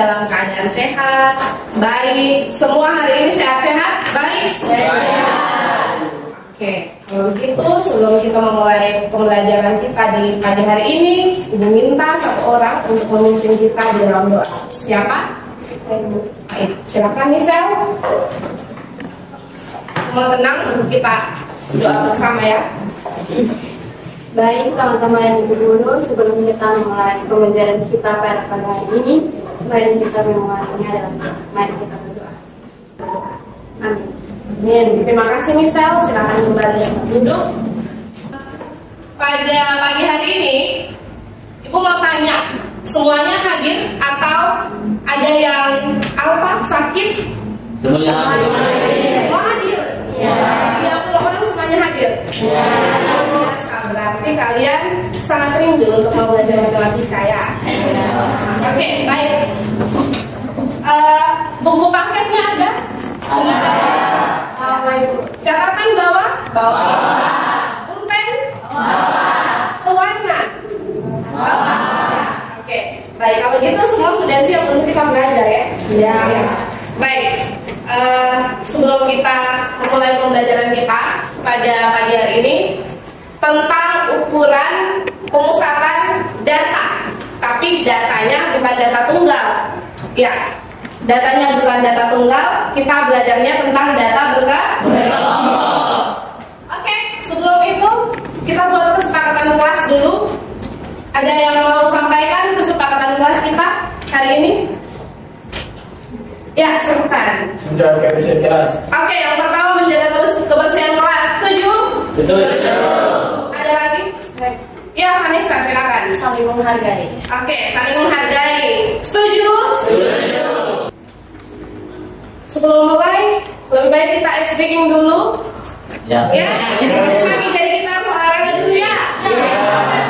dalam keadaan sehat, baik. Semua hari ini sehat-sehat, baik? Sehat. Oke, kalau begitu sebelum kita memulai pembelajaran kita di pagi hari ini, Ibu minta satu orang untuk memimpin kita di dalam doa. Siapa? Baik, silakan Michelle. Semua tenang untuk kita doa bersama ya. Baik teman-teman yang Ibu Guru, sebelum kita mulai pembelajaran kita pada pagi hari ini, mari kita memulainya dalam mari kita berdoa. Amin. Amin. Terima kasih Michelle. Silakan kembali duduk. Pada pagi hari ini, Ibu mau tanya, semuanya hadir atau ada yang sakit? Semuanya hadir. Semua hadir? Ya. 30 orang semuanya hadir? Ya. Berarti kalian sangat rindu untuk mau belajar matematika ya? Ya. Oke, baik. Buku paketnya ada? Semua ada? Catatan bawah? Pulpen? Pewarna? Oke, baik. Kalau gitu semua sudah siap untuk kita belajar ya? Ya. Baik. Sebelum kita memulai pembelajaran kita pada pagi hari ini tentang ukuran pemusatan data, tapi datanya bukan data tunggal. Ya, datanya bukan data tunggal. Kita belajarnya tentang data berkelompok. Oke, sebelum itu kita buat kesepakatan kelas dulu. Ada yang mau sampaikan kesepakatan kelas kita hari ini? Ya, silakan. Menjaga kebersihan kelas. Oke, yang pertama menjaga terus kebersihan kelas. Setuju? Setuju. Ada lagi? Ya, Vanessa, silakan. Saling menghargai. Oke, saling menghargai. Setuju? Setuju. Sebelum mulai, lebih baik kita speaking dulu. Ya. Ya, terus lagi jadi kita olahraga dulu ya.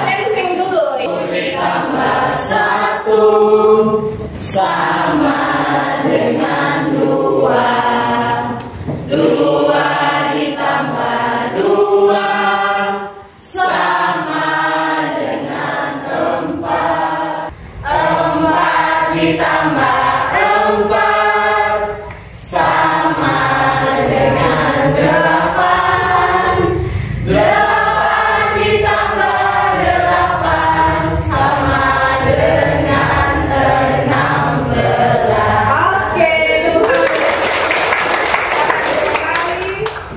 Dancing dulu. Ditambah satu sama dengan dua. Dua ditambah dua sama dengan empat. Empat ditambah empat sama dengan delapan. Delapan ditambah delapan sama dengan 16. Oke,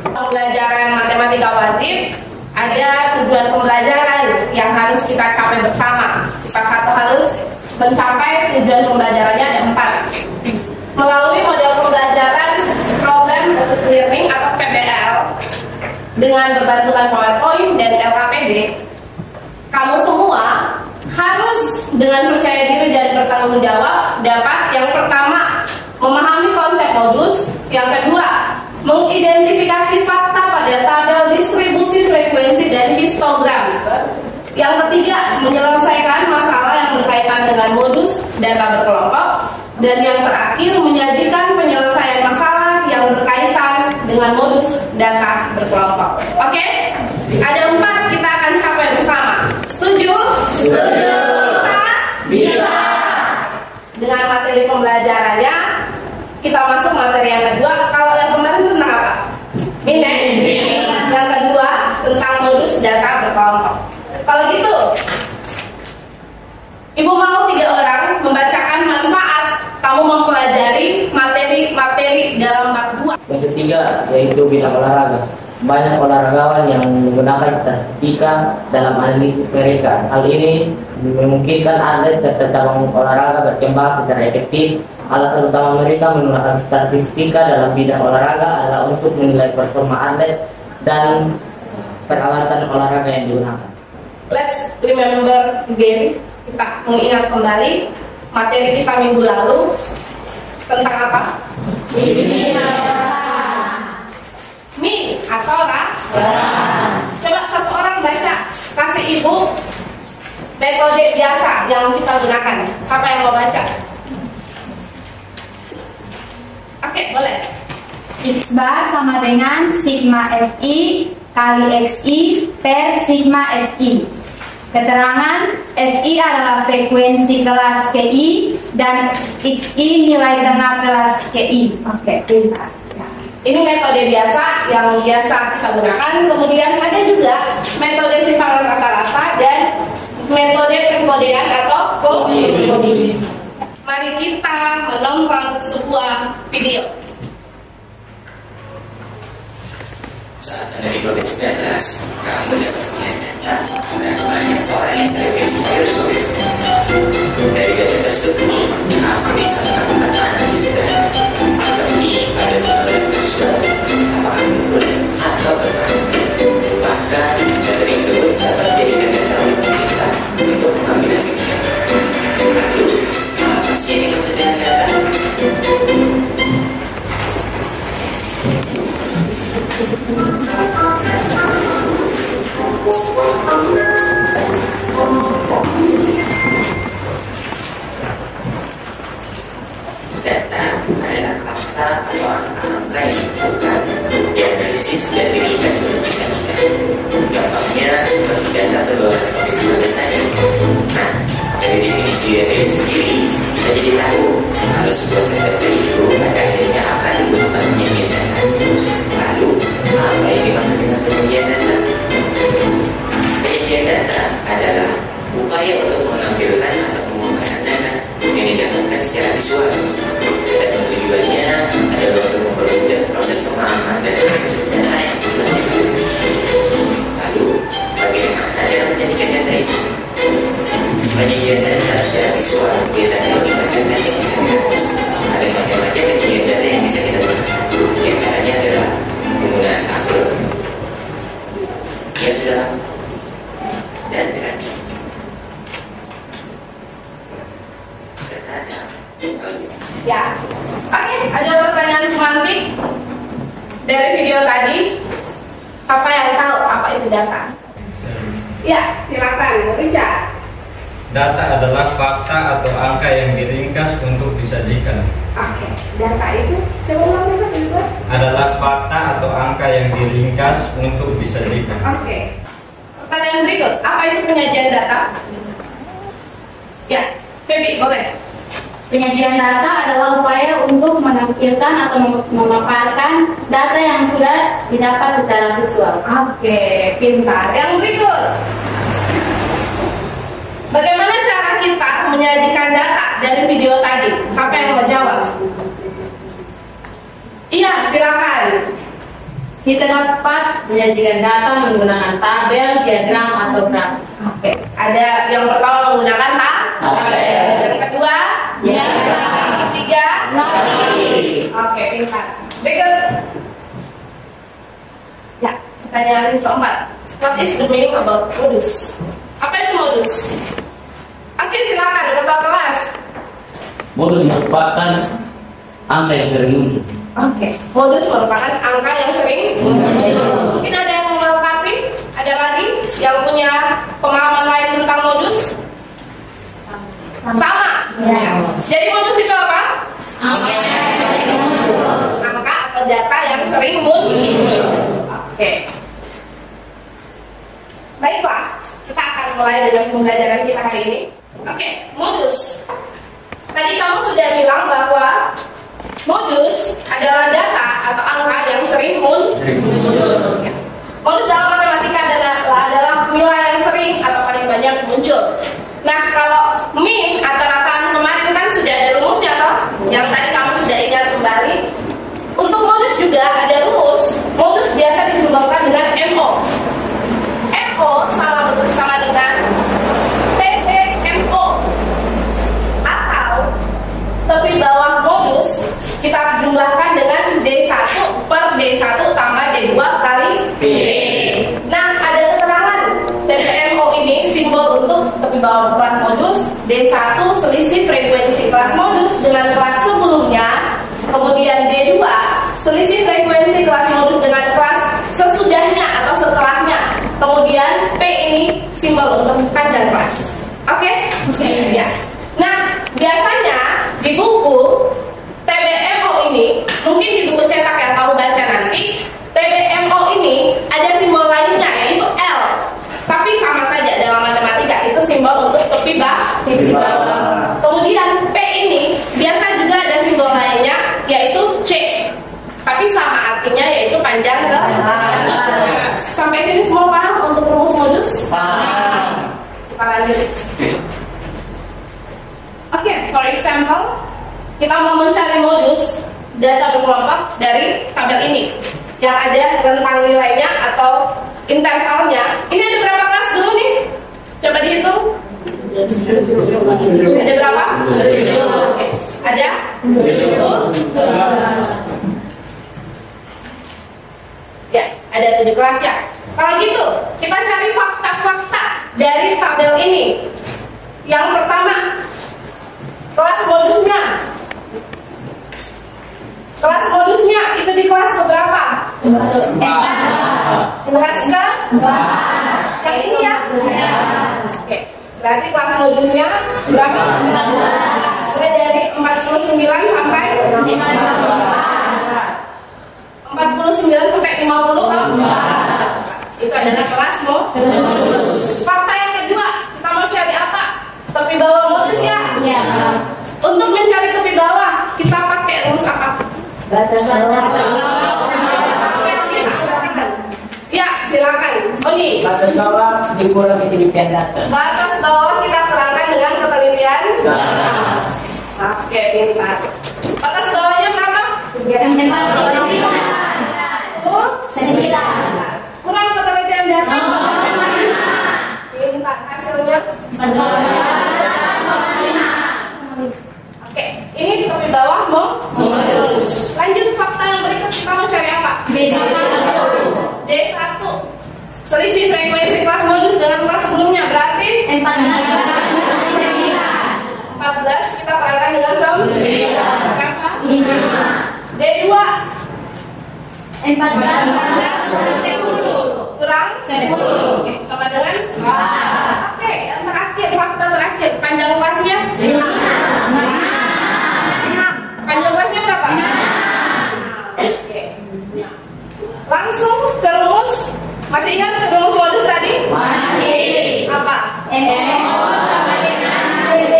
pembelajaran matematika wajib ada tujuan pembelajaran yang harus kita capai bersama. Kita satu harus mencapai tujuan pembelajarannya ada 4. Melalui model pembelajaran problem based learning atau PBL dengan berbantuan PowerPoint dan LKPD, kamu semua harus dengan percaya diri dan bertanggung jawab dapat yang pertama memahami konsep modus, yang kedua mengidentifikasi fakta pada tabel distribusi frekuensi dan histogram, yang ketiga menyelesaikan masalah yang berkaitan dengan modus data berkelompok, dan yang terakhir menyajikan penyelesaian masalah yang berkaitan dengan modus data berkelompok. Oke? Ada 4 kita akan capai bersama. Setuju? Setuju. Bisa? Bisa. Dengan materi pembelajarannya, kita masuk materi yang kedua. Kalau yang kemarin tentang apa? Minus. Yang kedua tentang modus data berkelompok. Kalau gitu, Ibu mau 3 orang membacakan manfaat kamu mempelajari materi dalam bab 2. Yang ketiga yaitu bidang olahraga. Banyak olahragawan yang menggunakan statistika dalam analisis mereka. Hal ini memungkinkan atlet serta cabang olahraga berkembang secara efektif. Alasan utama mereka menggunakan statistika dalam bidang olahraga adalah untuk menilai performa atlet dan peralatan olahraga yang digunakan. Let's remember again. Kita mengingat kembali materi kita minggu lalu tentang apa? Mi atau ra? Coba satu orang baca, kasih ibu metode biasa yang kita gunakan. Siapa yang mau baca? Oke, boleh. X bar sama dengan sigma Fi kali Xi per sigma Fi. Keterangan SI adalah frekuensi kelas KI dan XI nilai tengah kelas KI. Oke, pintar. Ini metode biasa yang biasa kita gunakan. Kemudian ada juga metode simpangan rata-rata dan metode pengkodean atau coding. Mari kita menonton sebuah video. Saat ada di COVID-19, kamu dapat melihat data banyak orang yang terinfeksi virus COVID-19. Dari data tersebut, aku bisa melakukan analisis data. Tapi ada beberapa kasus baru, apakah menurut atau berkurang. Bahkan data tersebut dapat dijadikan dasar oleh pemerintah untuk pengambilan kebijakan. Lalu, apa sih yang dimaksud dengan data? Data adalah fakta atau angka yang ditemukan, dianalisis dan diringkas untuk bisa dilihat. Gampangnya seperti data berbagai COVID-19 tadi. Nah, dari definisi data itu sendiri, kita jadi tahu kalau sebuah set data itu pada akhirnya akan dibutuhkan penyajian data. Lalu, apa yang dimaksud dengan penyajian data? Penyajian data adalah upaya untuk menampilkan atau mengumumkan data yang didapatkan secara visual. Dan tujuannya adalah untuk mempermudah proses pemahaman dan proses data yang dibutuhkan. Lalu, bagaimana cara menjadikan data itu? Penyajian data secara visual biasanya melibatkan data yang bisa dihapus. Ada macam-macam penyajian data yang bisa kita gunakan. Di antaranya adalah penggunaan tabel, diagram, dan grafik. Ya, oke, ada pertanyaan semantik dari video tadi. Siapa yang tahu apa itu data? Ya, silakan, Richard. Data adalah fakta atau angka yang diringkas untuk disajikan. Oke, data itu coba ulang lagi. Adalah fakta atau angka yang diringkas untuk disajikan. Oke. Pertanyaan berikut, apa itu penyajian data? Ya, Febi, boleh. Penyajian data adalah upaya untuk menampilkan atau memaparkan data yang sudah didapat secara visual. Oke, pintar. Yang berikut, bagaimana cara kita menyajikan data dari video tadi? Siapa yang mau jawab? Iya, silakan. Kita dapat menyajikan data menggunakan tabel, diagram, atau grafik. Oke, ada yang pertama menggunakan tabel. Yang kedua, diagram. Yang ketiga, grafik. Oke, pintar. Berikut. Ya, pertanyaan keempat. What is the meaning about modus? Apa itu modus? Oke, silakan ketua kelas. Modus merupakan angka yang sering muncul. Oke, modus merupakan angka yang sering muncul. Mungkin ada yang melengkapi? Ada lagi yang punya pemahaman lain tentang modus? Sama. Ya. Jadi modus itu apa? Angka atau data yang sering muncul. Oke. Baiklah, kita akan mulai dengan pembelajaran kita hari ini. Oke, modus. Tadi kamu sudah bilang bahwa modus adalah data atau angka yang sering muncul. Modus dalam matematika adalah nilai yang sering atau paling banyak muncul. Nah, kalau mean atau rataan kemarin kan sudah ada rumusnya toh? Yang tadi kamu sudah ingat kembali. Untuk modus juga ada rumus. Modus biasa disimbolkan dengan MO. MO sama dengan TPMO. Atau tepi bawah modus kita jumlahkan dengan D1 per D1 tambah D2 kali D. Nah, ada keterangan TPMO ini simbol untuk tepi bawah kelas modus, D1 selisih frekuensi kelas modus dengan kelas sebelumnya, kemudian D2 selisih frekuensi kelas modus dengan kelas sesudahnya atau setelahnya, kemudian P ini simbol untuk panjang kelas. Oke? Ya. Nah, biasanya di buku TBMO ini, mungkin di buku cetak yang kamu baca nanti, TBMO ini ada simbol lainnya yaitu L. Tapi sama saja dalam matematika bawah. Kemudian P ini biasa juga ada simbol lainnya, yaitu C. Tapi sama artinya, yaitu panjang ke atas. Sampai sini semua paham untuk rumus modus? Paham. Kita lanjut. Oke, for example, kita mau mencari modus data berkelompok dari tabel ini yang ada rentang nilainya atau intervalnya. Ini ada berapa kelas dulu nih? Coba dihitung. Ada berapa? Oke. Ada? Ya, ada 7 kelas ya. Kalau gitu, kita cari fakta-fakta dari tabel ini. Yang pertama, kelas modusnya. Kelas modusnya itu di kelas keberapa? Kelas ke? Yang ini ya? Oke. Berarti kelas modusnya berapa? Mulai dari 49 sampai 49 sampai 50 kan? Itu adalah kelas modus. Fakta yang kedua, kita mau cari apa? Tepi bawah modus ya? Untuk mencari tepi bawah, kita pakai rumus apa? Ya, silakan. Oni. Batas bawah dikurangi ketelitian data. Batas bawah kita kurangkan dengan ketelitian. Oke, pintar. Batas bawahnya berapa? 9. Kurang ketelitian data. Pintar. Hasilnya? Oke, ini tepi bawah modus. Lanjut fakta yang berikut, kita mau cari apa? D1. Selisih frekuensi kelas modus dengan kelas sebelumnya berarti 14 kita kurangkan dengan sum berapa? 5. D2 10 kurang 10. Oke, sama dengan 4. Oke, yang terakhir, fakta terakhir, panjang kelasnya 5. Panjang kelasnya berapa? 6. Oke. Langsung ke rumus. Masih ingat rumus modus tadi? Masih. Apa? Sama dengan D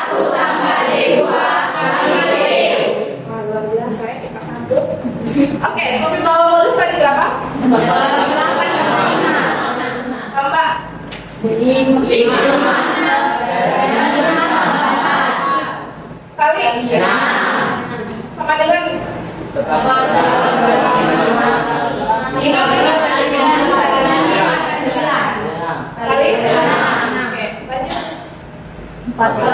tambah D2 kali D. Luar biasa ya, kita aduk. Oke, kopi bawah modus tadi berapa? Tambah 5 kali sama dengan 15 kali. Oke, lanjut. 48.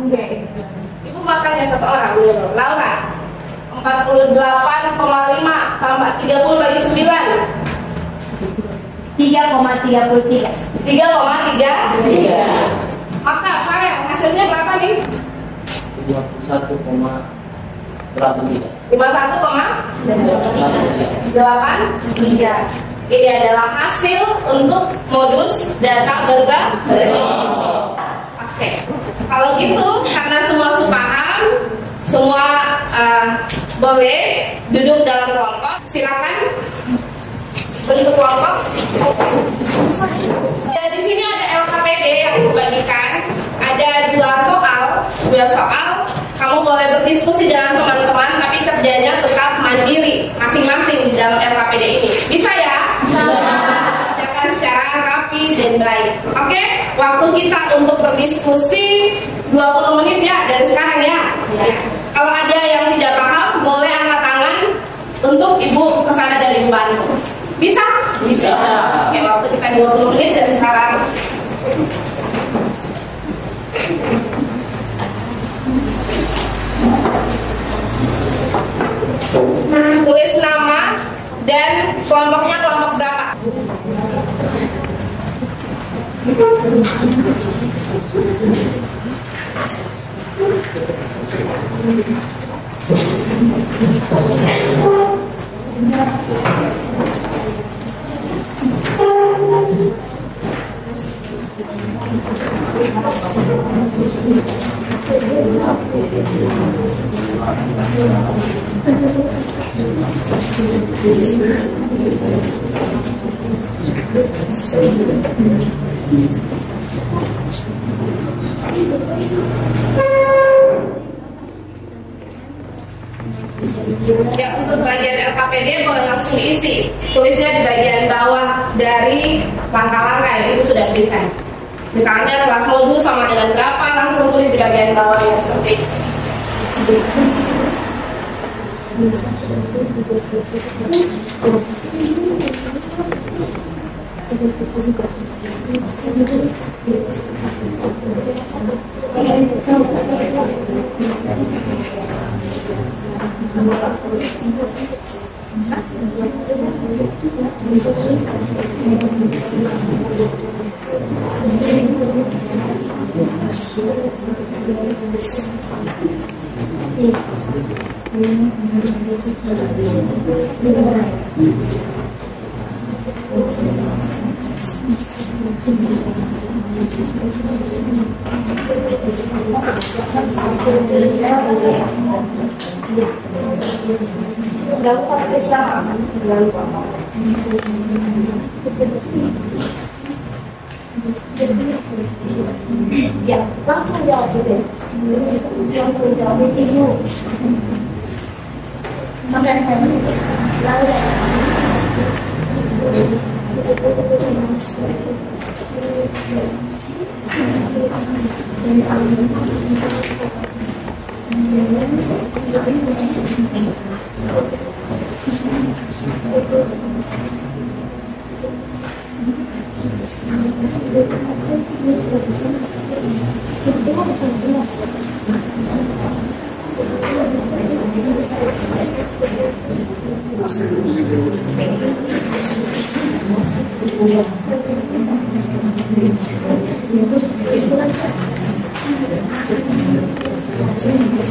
Oke. Ibu makannya satu orang dulu. Laura. 48,5 tambah 30 bagi 9. 3,33. 3,3. Maka Farel, hasilnya berapa nih? 51,83. 51,83. Ini adalah hasil untuk modus data berkelompok. Oke, kalau gitu karena semua paham, semua boleh duduk dalam kelompok. Silakan bentuk kelompok. Dan di sini ada LKPD yang dibagikan. Ada 2 soal. Kamu boleh berdiskusi dengan teman-teman, tapi kerjanya tetap mandiri masing-masing di dalam LKPD ini. Bisa ya? Bisa. Kerjakan secara rapi dan baik. Oke? Waktu kita untuk berdiskusi 20 menit ya dari sekarang ya. Kalau ada yang tidak paham, boleh angkat tangan untuk ibu kesana dan ibu bantu. Bisa? Bisa. Oke, waktu kita 20 menit dari sekarang. Tulis nama dan kelompoknya kelompok berapa. Ya, untuk bagian LKPD boleh langsung diisi. Tulisnya di bagian bawah dari langkah-langkah yang itu sudah diberikan. Misalnya kelas modul sama dengan berapa, langsung tulis di bagian bawah ya seperti itu. Ya, langsung jawab gitu. Langsung jawab itu. Sampai berapa menit? Lalu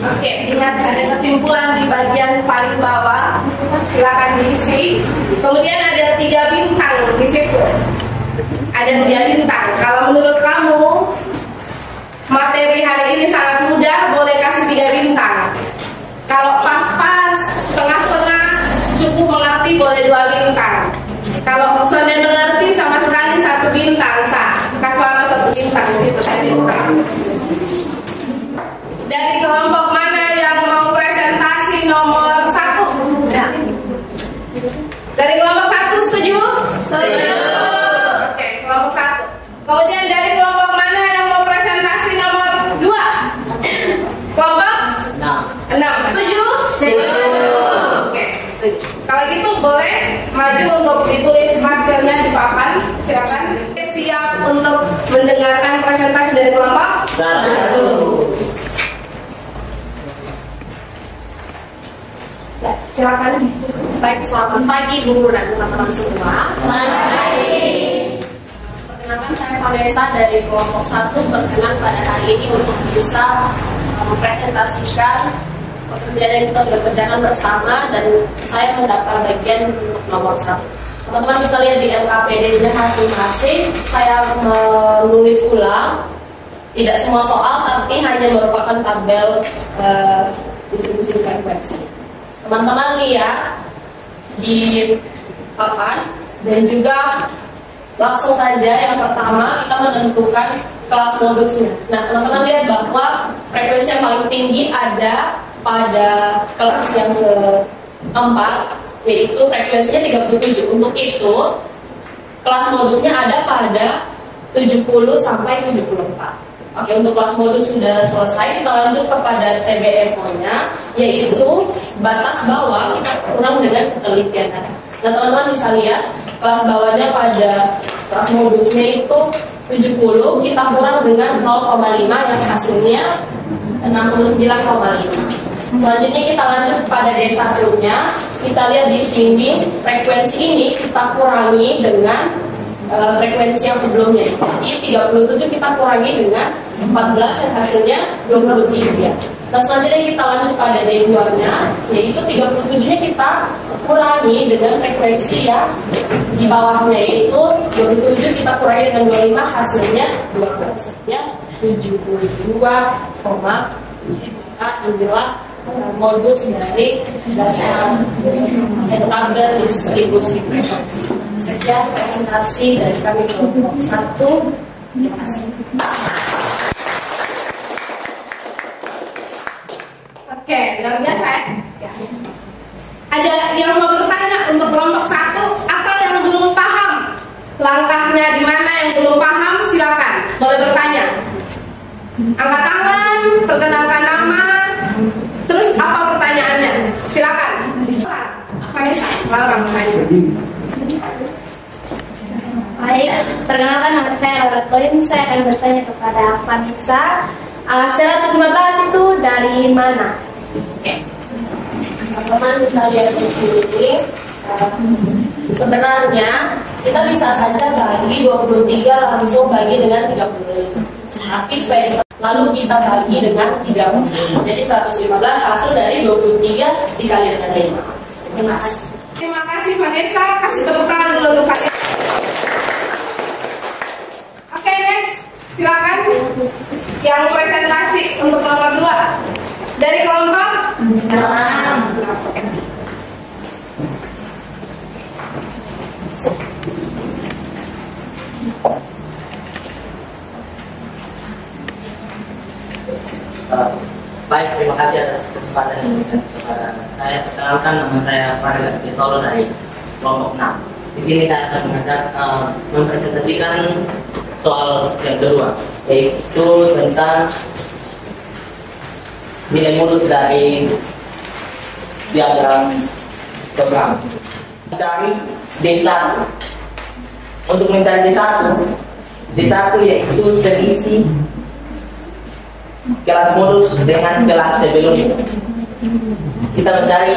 Oke, ingat ada kesimpulan di bagian paling bawah, silakan diisi. Kemudian ada 3 bintang di situ. Ada 3 bintang. Kalau menurut kamu materi hari ini sangat mudah, boleh kasih 3 bintang. Kalau pas-pas, setengah-setengah, cukup mengerti, boleh 2 bintang. Kalau sudah mengerti sama sekali 1 bintang, kasih 1 bintang di situ tadi. Dari kelompok mana yang mau presentasi nomor 1? Ya. Dari kelompok 1 setuju? Setuju. Oke, kelompok 1. Kemudian dari kelompok mana yang mau presentasi nomor 2? Kelompok 6. Setuju? Setuju. Oke, setuju. Kalau gitu boleh maju untuk ditulis hasilnya di papan. Silakan. Siap untuk mendengarkan presentasi dari kelompok 1. Ya, silakan. Baik, selamat pagi guru dan teman-teman semua. Selamat pagi. Perkenalkan, saya Vanessa dari kelompok 1 berkenan pada hari ini untuk bisa mempresentasikan pekerjaan yang kita sudah kerjakan bersama, dan saya mendaftar bagian untuk nomor 1. Teman-teman bisa lihat di LKPD-nya masing-masing. Saya menulis ulang, tidak semua soal, tapi hanya merupakan tabel distribusi frekuensi. Teman-teman lihat di papan, dan juga langsung saja yang pertama kita menentukan kelas modusnya. Nah, teman-teman lihat bahwa frekuensi yang paling tinggi ada pada kelas yang keempat, yaitu frekuensinya 37. Untuk itu kelas modusnya ada pada 70 sampai 74. Oke, untuk kelas modus sudah selesai, kita lanjut kepada TBMO-nya, yaitu batas bawah kita kurang dengan penelitian. Nah, teman-teman bisa lihat kelas bawahnya pada kelas modusnya itu 70, kita kurang dengan 0,5 yang hasilnya 69,5. Selanjutnya kita lanjut pada D1-nya. Kita lihat di sini frekuensi ini kita kurangi dengan frekuensi yang sebelumnya. Jadi 37 kita kurangi dengan 14 yang hasilnya 23. Nah, selanjutnya kita lanjut pada D2-nya, yaitu 37-nya kita kurangi dengan frekuensi yang di bawahnya, yaitu 27 kita kurangi dengan 25, hasilnya 12. Ya, 72,7. Inilah modus dari tabel distribusi frekuensi. Sekian presentasi dari kami kelompok 1. Terima kasih. Oke, luar biasa ya. Ada yang mau bertanya untuk kelompok 1 atau yang belum paham langkahnya di mana, yang belum paham silakan boleh bertanya. Angkat tangan, perkenalkan nama, terus apa pertanyaannya? Silakan. Vanessa, Laura bertanya. Baik, perkenalkan nama saya Laura Toin. Saya akan bertanya kepada Vanessa. Sel 15 itu dari mana? Oke. Teman-teman bisa lihat di sini. Sebenarnya kita bisa saja bagi 23 langsung bagi dengan 35. Tapi supaya lalu kita bagi dengan 3. Jadi 115 hasil dari 23 dikali dengan 5. Terima kasih. Terima kasih Vanessa, kasih tepuk tangan dulu untuk Vanessa. Oke, next. Silakan yang presentasi untuk nomor 2 dari kelompok 6. Baik, terima kasih atas kesempatan yang diberikan kepada saya. Perkenalkan, nama saya Farga Solo dari kelompok 6. Di sini saya akan mempresentasikan soal yang kedua, yaitu tentang nilai modus dari diagram histogram. Mencari D1. Untuk mencari D1 yaitu selisih kelas modus dengan kelas sebelumnya. Kita mencari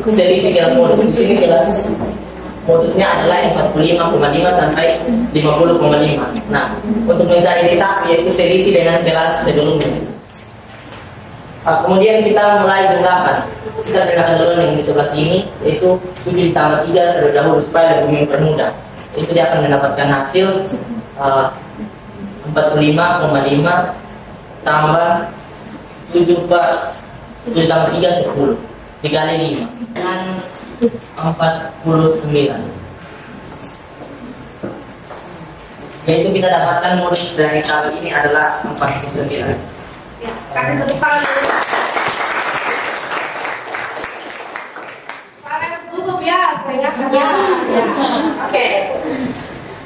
selisih kelas modus. Di sini kelas modusnya adalah 45,5 sampai 50,5. Nah, untuk mencari D1 yaitu selisih dengan kelas sebelumnya. Kemudian kita mulai jumlahkan. Kita gunakan dulu yang di sebelah sini, yaitu 7 ditambah 3 terlebih dahulu supaya lebih mempermudah. Itu dia akan mendapatkan hasil 45,5 tambah 7 tambah 3 10 dikali 5 dengan 49. Yaitu kita dapatkan modus dari tabel ini adalah 49. Ya, kasih tepuk tangan dulu. Kalian tutup ya, peringatan. Oke.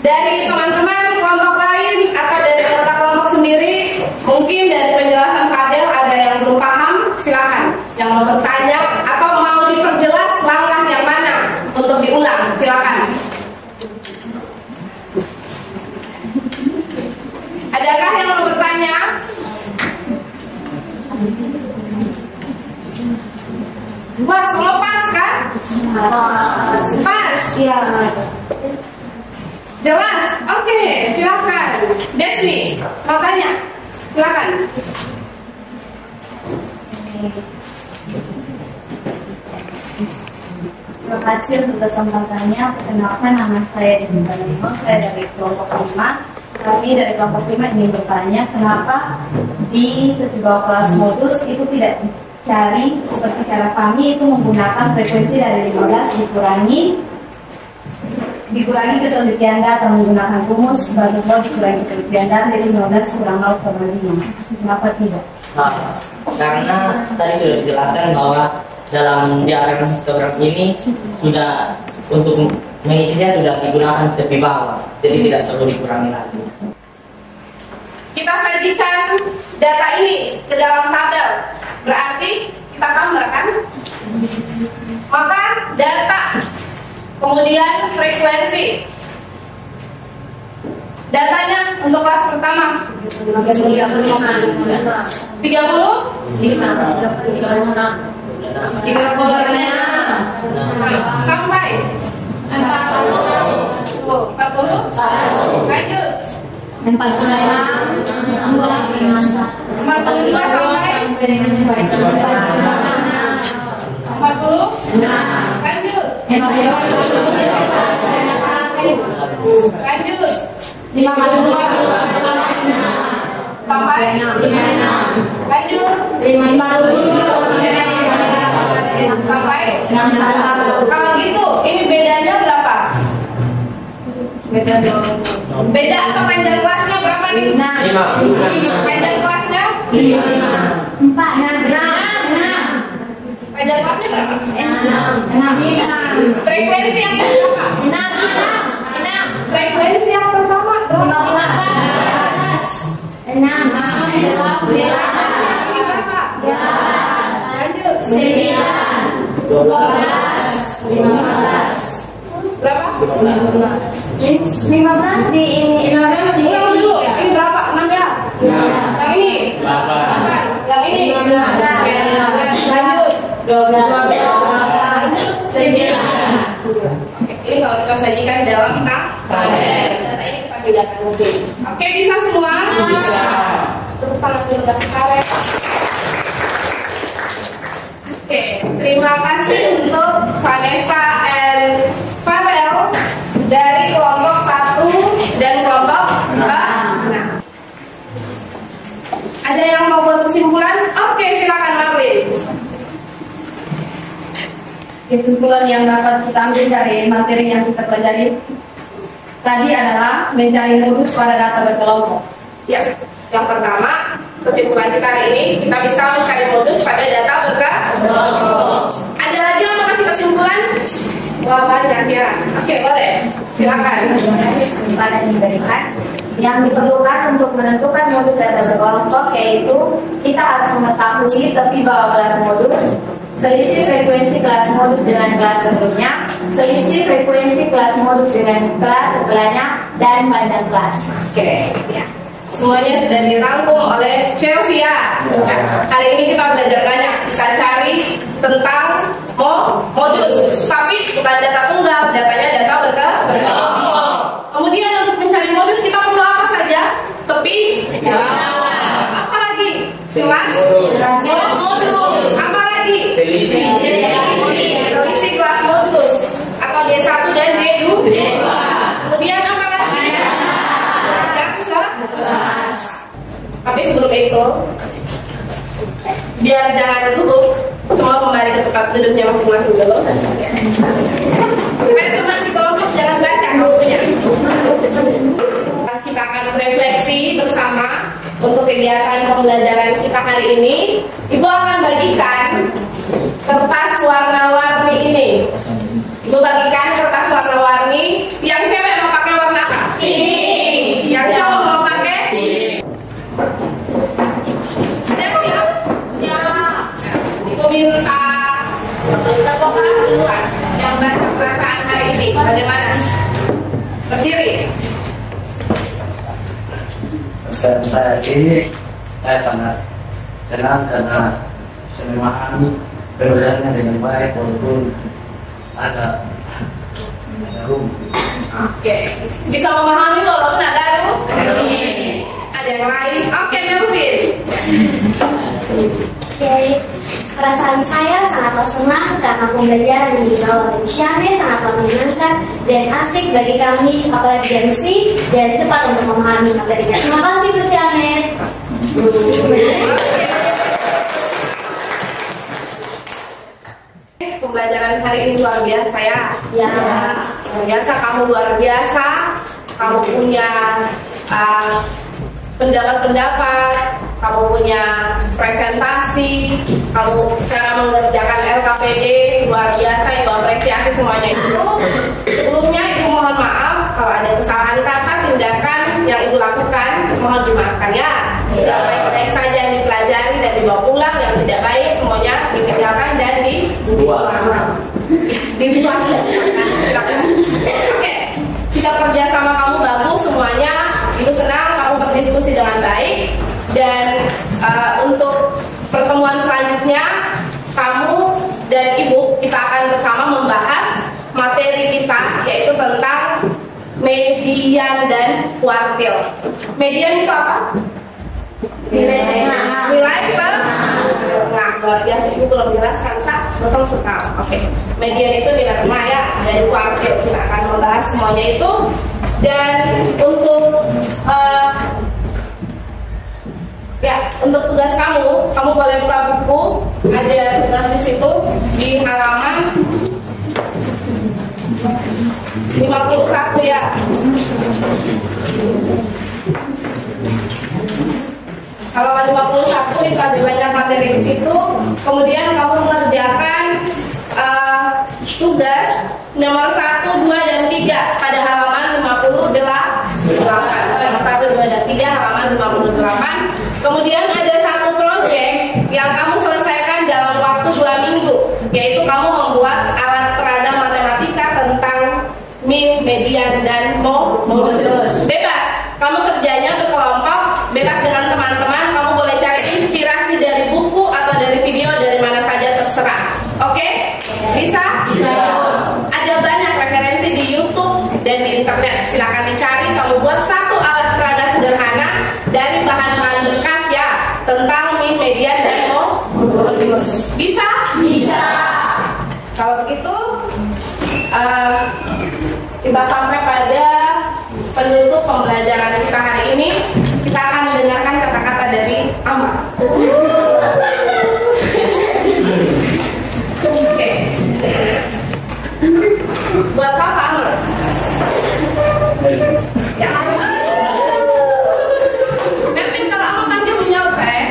Dari teman-teman kelompok lain atau dari anggota kelompok sendiri, mungkin dari penjelasan Fadel ada yang belum paham, silakan. Yang mau bertanya atau mau diperjelas langkah yang mana untuk diulang, silakan. Adakah yang mau bertanya? Wah, semua pas kan? Pas. Ya. Jelas? Oke, silakan. Desi, mau tanya? Silakan. Terima kasih untuk kesempatannya. Perkenalkan, nama saya Desi Panimo. Saya dari kelompok 5. Kami dari kelompok 5 ingin bertanya, kenapa di ketiga kelas modus itu tidak dicari seperti cara kami itu menggunakan frekuensi dari 15 dikurangi ketelitian data menggunakan rumus baru dikurangi ketelitian data dari 15 kurang 0,5. Kenapa tidak? Nah, karena tadi sudah dijelaskan bahwa dalam diagram histogram ini sudah untuk mengisinya sudah digunakan tepi bawah, jadi tidak perlu dikurangi lagi. Kita sajikan data ini ke dalam tabel, berarti kita tambahkan, maka data, kemudian frekuensi. Datanya untuk kelas pertama 35 sampai 40 lanjut 45 42 sampai 40 lanjut 52 sampai lanjut 50 Kalau gitu, ini bedanya berapa? Beda atau panjang kelasnya berapa nih? 5. Panjang kelasnya? 4. 6. Panjang kelasnya berapa? 6. Frekuensi yang berapa? 6. Frekuensi yang pertama berapa? 6. 8. Berapa? Lanjut. 9. 12. 15. Berapa? 15 di ini. 15 di Ulang dulu. Ini berapa? 6 ya? Yang ini? 8. Yang ini? 15. Lanjut. 12. 9. Ini kalau kita sajikan di dalam tabel. Data ini kita bedakan mungkin. Oke, bisa semua? Bisa. Tepuk tangan dulu kasih karet. Oke, terima kasih untuk Vanessa and Pavel dari kelompok 1 dan kelompok 6. Ada yang mau buat kesimpulan? Oke, silakan Marlin. Kesimpulan yang dapat kita ambil dari materi yang kita pelajari tadi adalah mencari modus pada data berkelompok. Ya, yang pertama kesimpulan kita hari ini kita bisa mencari modus pada data berkelompok. Ada lagi yang mau kasih kesimpulan? Wah, banyak ya. Oke, boleh. Silakan. Kesimpulan yang diberikan yang diperlukan untuk menentukan modus data berkelompok yaitu kita harus mengetahui tepi bawah kelas modus, selisih frekuensi kelas modus dengan kelas sebelumnya, selisih frekuensi kelas modus dengan kelas setelahnya, dan panjang kelas. Oke, ya. Semuanya sudah dirangkum oleh Chelsea ya. Hari ini kita belajar banyak, bisa cari tentang modus, tapi bukan data tunggal, datanya data berkelompok. Kemudian untuk mencari modus kita perlu apa saja? Tepi, apa lagi? Kelas modus, apa lagi? Selisih kelas modus atau D1 dan D2. Kemudian apa lagi? Tapi sebelum itu, biar jangan duduk, semua kembali ke tempat duduknya masing-masing dulu. Supaya teman di kelompok jangan baca bukunya. Kita akan refleksi bersama untuk kegiatan pembelajaran kita hari ini. Ibu akan bagikan kertas warna-warni ini. Ibu bagikan kertas warna-warni. Yang cewek mau pakai warna apa? Pink. Yang cowok mau pakai? Sudah siap? Siap. Ibu minta ketua kelas duluan yang baca perasaan hari ini. Bagaimana? Berdiri. Saat ini saya sangat senang karena bisa memahami pembelajarannya dengan baik walaupun ada rumit. Oke. Bisa memahami walaupun ada rumit. Ada yang lain? Oke, Melvin. Jadi perasaan saya sangatlah senang karena pembelajaran yang dibawa oleh Syane sangatlah menyenangkan dan asik bagi kami, apalagi MC, dan cepat untuk memahami materinya. Terima kasih Bu Syane. Pembelajaran hari ini luar biasa ya. Ya. Luar biasa, kamu luar biasa. Kamu punya pendapat-pendapat, kamu punya presentasi, kamu cara mengerjakan LKPD luar biasa. Ibu apresiasi semuanya itu. Sebelumnya Ibu mohon maaf kalau ada kesalahan kata, tindakan yang Ibu lakukan, mohon dimaafkan ya. Yang baik-baik saja yang dipelajari dan dibawa pulang, yang tidak baik semuanya ditinggalkan dan dibuang. Oke, sikap kerja sama kamu bagus semuanya. Ibu senang kamu berdiskusi dengan baik. Dan untuk pertemuan selanjutnya, kamu dan Ibu kita akan bersama membahas materi kita, yaitu tentang median dan kuartil. Median itu apa? Nilai tengah. Nah, luar biasa, Ibu belum jelaskan, kosong sekali. Oke. Median itu nilai tengah ya, dan kuartil kita akan membahas semuanya itu. Dan untuk tugas kamu boleh buka buku, ada tugas di situ di halaman 51 ya. Halaman 51 itu ada banyak materi di situ. Kemudian kamu mengerjakan tugas nomor 1, 2, dan 3 pada halaman 58. Nomor 1, 2, dan 3 halaman 58. Kemudian ada satu proyek yang kamu selesaikan dalam waktu 2 minggu, yaitu kamu membuat alat peraga matematika tentang min, median, dan modulus. Bebas, kamu kerjanya berkelompok, bebas dengan teman-teman. Kamu boleh cari inspirasi dari buku atau dari video, dari mana saja terserah. Oke? Bisa? Bisa. Ada banyak referensi di YouTube dan di internet. Silakan dicari. Kamu buat satu alat peraga sederhana dari bahan-bahan bekas ya, tentang min, median, dan modulus. Bisa? Bisa. Kalau begitu, kita sampai pada penutup pembelajaran kita hari ini. Kita akan mendengarkan kata-kata dari Amar. Oke. Buat siapa Amar? Ya. Nanti kalau Amar panggil menjawab saya.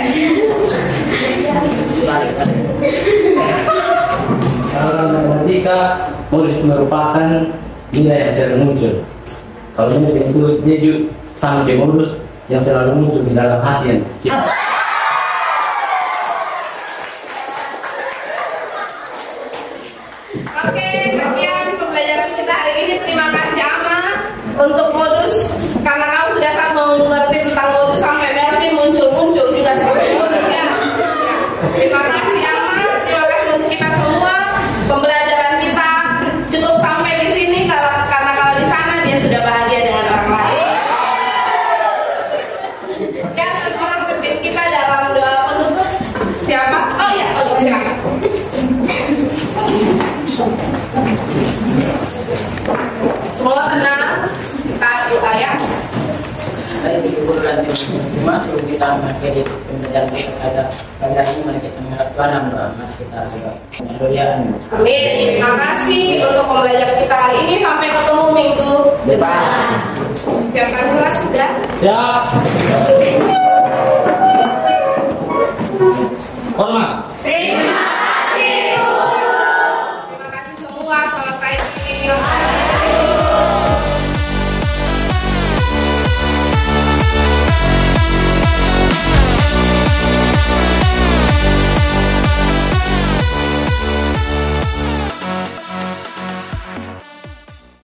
Kalau matematika merupakan nilai yang selalu muncul. Kalau ini tentu dia juga sama dengan modus yang selalu muncul di dalam hati kita. Oke, sekian pembelajaran kita hari ini. Terima kasih Ama untuk modus, karena kamu sudah sangat mengerti tentang modus sampai Melvin muncul juga seperti modus ya. Terima kasih Ama, terima kasih untuk kita semua. Pembelajaran kita cukup sampai di sini, karena kalau di sana dia sudah bahagia dengan orang lain. Dan orang pemimpin kita dalam doa penutup siapa? Oh ya, silakan. Semua tenang, kita doa ya. Baik, Ibu Guru dan semua sebelum kita mengakhiri pembelajaran kita pada hari ini, mari kita menghadap Tuhan dan doa. Mari kita berdoa. Amin. Terima kasih untuk pembelajaran kita hari ini. Sampai ketemu minggu depan. Siapkan kelas sudah? Siap. Hormat. Terima kasih semua. Selamat pagi.